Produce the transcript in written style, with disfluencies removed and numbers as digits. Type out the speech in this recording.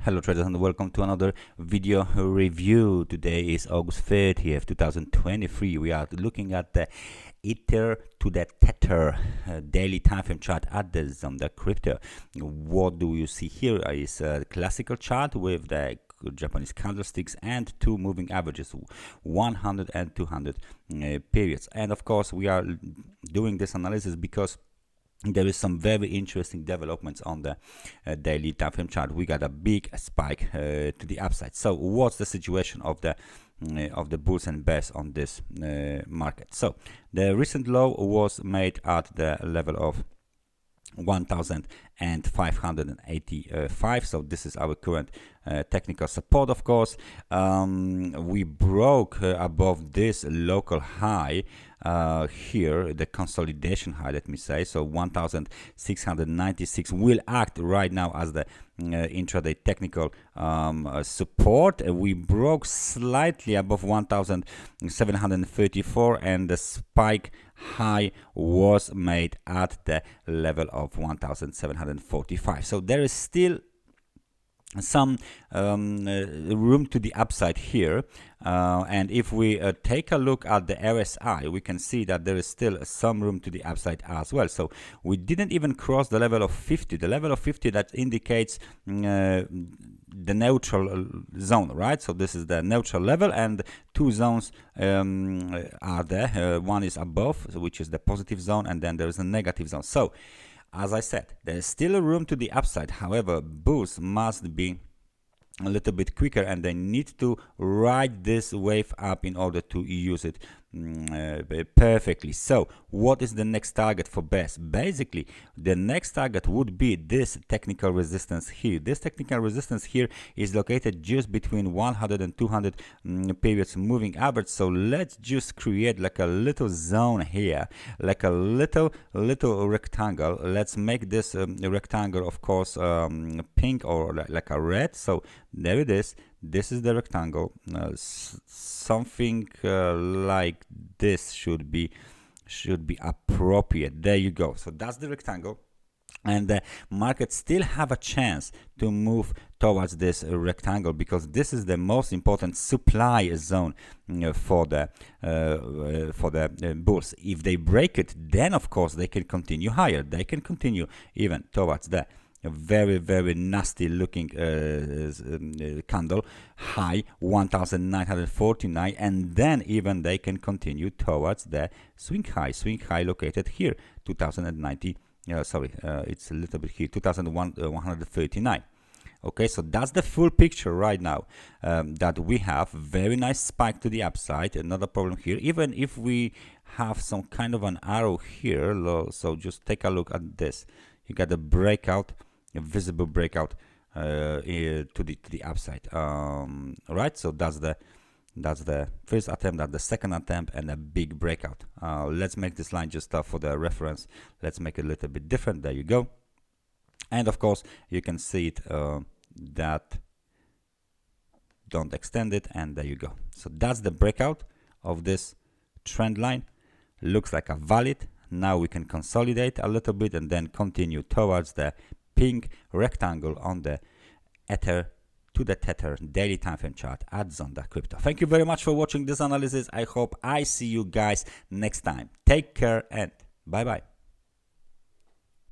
Hello traders and welcome to another video review. Today is August 30th, 2023. We are looking at the Ether to the Tether daily time frame chart at the Zondacrypto. What do you see here is a classical chart with the Japanese candlesticks and two moving averages, 100 and 200 periods. And of course, we are doing this analysis because there is some very interesting developments on the daily time frame chart. We got a big spike to the upside. So what's the situation of the bulls and bears on this market? So the recent low was made at the level of 1585. So this is our current technical support. Of course, we broke above this local high here, the consolidation high, let me say. So 1696 will act right now as the intraday technical support. We broke slightly above 1734 and the spike high was made at the level of 1745. So there is still some room to the upside here, and if we take a look at the RSI, we can see that there is still some room to the upside as well. So we didn't even cross the level of 50, the level of 50 that indicates the neutral zone, right? So this is the neutral level, and two zones are there. One is above, which is the positive zone, and then there is a negative zone. So as I said, there is still a room to the upside. However, bulls must be a little bit quicker and they need to ride this wave up in order to use it perfectly. So what is the next target for bears? Basically, the next target would be this technical resistance here. This technical resistance here is located just between 100 and 200 periods moving average. So let's just create like a little zone here, like a little rectangle. Let's make this rectangle, of course, pink or like a red. So there it is. This is the rectangle. Something like this should be appropriate. There you go. So that's the rectangle, and the market still have a chance to move towards this rectangle because this is the most important supply zone for the bulls. If they break it, then of course they can continue higher. They can continue even towards the very nasty looking candle high 1949, and then even they can continue towards the swing high located here 2090. It's a little bit here, 2139. Okay, so that's the full picture right now, that we have very nice spike to the upside. Another problem here, even if we have some kind of an arrow here, so just take a look at this. You got a breakout, a visible breakout to the upside, right? So that's the first attempt, that's the second attempt, and a big breakout. Let's make this line just for the reference. Let's make it a little bit different. There you go. And of course you can see it, that don't extend it, and there you go. So that's the breakout of this trend line. Looks like a valid. Now we can consolidate a little bit and then continue towards the pink rectangle on the Ether to the Tether daily time frame chart at Zondacrypto. Thank you very much for watching this analysis. I hope I see you guys next time. Take care and bye bye.